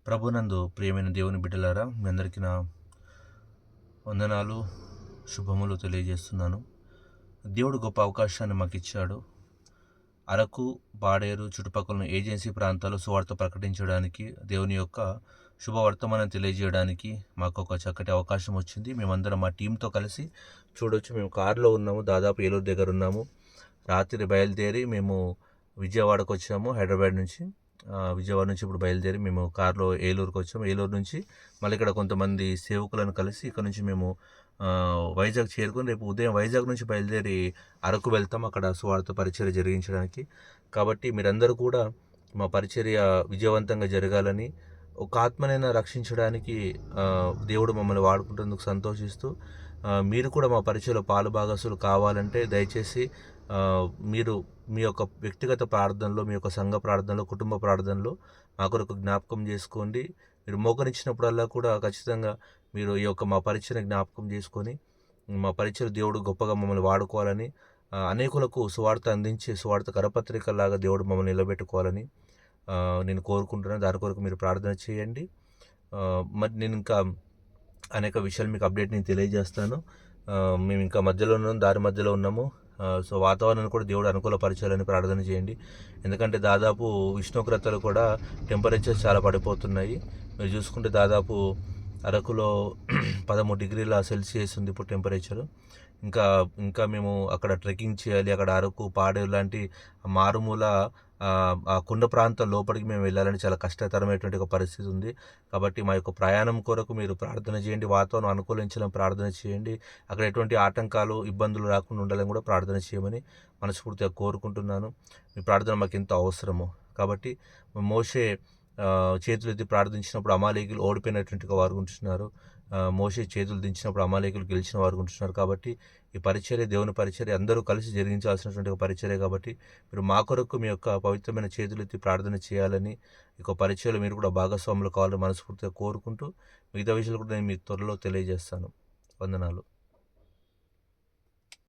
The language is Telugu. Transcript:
ప్రభునందు ప్రియమైన దేవుని బిడ్డలారా, మీ అందరికీ నా వందనాలు, శుభములు తెలియజేస్తున్నాను. దేవుడు గొప్ప అవకాశాన్ని మాకు ఇచ్చాడు. అరకు, పాడేరు చుట్టుపక్కల ఏజెన్సీ ప్రాంతాల్లో సువార్త ప్రకటించడానికి, దేవుని యొక్క శుభవర్తమానం తెలియజేయడానికి మాకు ఒక చక్కటి అవకాశం వచ్చింది. మేమందరం మా టీంతో కలిసి చూడొచ్చు. మేము కారులో ఉన్నాము, దాదాపు ఏలూరు దగ్గర ఉన్నాము. రాత్రి బయలుదేరి మేము విజయవాడకు వచ్చాము. హైదరాబాద్ నుంచి విజయవాడ నుంచి ఇప్పుడు బయలుదేరి మేము కారులో ఏలూరుకు వచ్చాము. ఏలూరు నుంచి మళ్ళీ ఇక్కడ కొంతమంది సేవకులను కలిసి ఇక్కడ నుంచి మేము వైజాగ్ చేరుకొని రేపు ఉదయం వైజాగ్ నుంచి బయలుదేరి అరకు వెళ్తాం, అక్కడ సువార్త పరిచర్య జరిగించడానికి. కాబట్టి మీరందరూ కూడా మా పరిచర్య విజయవంతంగా జరగాలని, ఒక ఆత్మనైనా రక్షించడానికి దేవుడు మమ్మల్ని వాడుకుంటేందుకు సంతోషిస్తూ, మీరు కూడా మా పరిచయలో పాలుభాగస్తులు కావాలంటే దయచేసి మీరు మీ యొక్క వ్యక్తిగత ప్రార్థనలో, మీ యొక్క సంఘ ప్రార్థనలో, కుటుంబ ప్రార్థనలో మా కొరకు జ్ఞాపకం చేసుకోండి. మీరు మోకరించినప్పుడల్లా కూడా ఖచ్చితంగా మీరు ఈ యొక్క మా పరిచయని జ్ఞాపకం చేసుకొని, మా పరిచయ దేవుడు గొప్పగా మమ్మల్ని వాడుకోవాలని, అనేకులకు సువార్త అందించి సువార్త కరపత్రికలాగా దేవుడు మమ్మల్ని నిలబెట్టుకోవాలని నేను కోరుకుంటున్నాను. దాని కొరకు మీరు ప్రార్థన చేయండి. మరి నేను ఇంకా అనేక విషయాలు మీకు అప్డేట్ నేను తెలియజేస్తాను. మేము ఇంకా మధ్యలో ఉన్నాము, దారి మధ్యలో ఉన్నాము. సో వాతావరణాన్ని కూడా దేవుడు అనుకూలపరచాలని ప్రార్థన చేయండి. ఎందుకంటే దాదాపు ఉష్ణోగ్రతలు కూడా టెంపరేచర్ చాలా పడిపోతున్నాయి. మీరు చూసుకుంటే దాదాపు అరకులో 13 డిగ్రీల సెల్సియస్ ఉంది ఇప్పుడు టెంపరేచరు. ఇంకా ఇంకా మేము అక్కడ ట్రెక్కింగ్ చేయాలి. అక్కడ అరకు, పాడేరు లాంటి మారుమూల ఆ కొండ ప్రాంతం లోపలికి మేము వెళ్ళాలని చాలా కష్టతరమైనటువంటి ఒక పరిస్థితి ఉంది. కాబట్టి మా యొక్క ప్రయాణం కొరకు మీరు ప్రార్థన చేయండి. వాతావరణం అనుకూలించాలని ప్రార్థన చేయండి. అక్కడ ఎటువంటి ఆటంకాలు, ఇబ్బందులు రాకుండా ఉండాలని కూడా ప్రార్థన చేయమని మనస్ఫూర్తిగా కోరుకుంటున్నాను. మీ ప్రార్థన మాకు ఎంతో అవసరము. కాబట్టి మోషే చేతులెత్తి ప్రార్థించినప్పుడు అమాలేకులు ఓడిపోయినటువంటి వారు ఉంటున్నారు. మోషే చేతులు దించినప్పుడు అమాలేకులు గెలిచిన వారు ఉంటున్నారు. కాబట్టి ఈ పరిచర్య, దేవుని పరిచర్య అందరూ కలిసి జరిగించాల్సినటువంటి ఒక పరిచర్య. కాబట్టి మీరు మా కొరకు మీ యొక్క పవిత్రమైన చేతులెత్తి ప్రార్థన చేయాలని, ఈ యొక్క పరిచర్యలో మీరు కూడా భాగస్వాములు కావాలని మనస్ఫూర్తిగా కోరుకుంటూ, మిగతా విషయాలు కూడా నేను మీకు త్వరలో తెలియజేస్తాను. వందనాలు.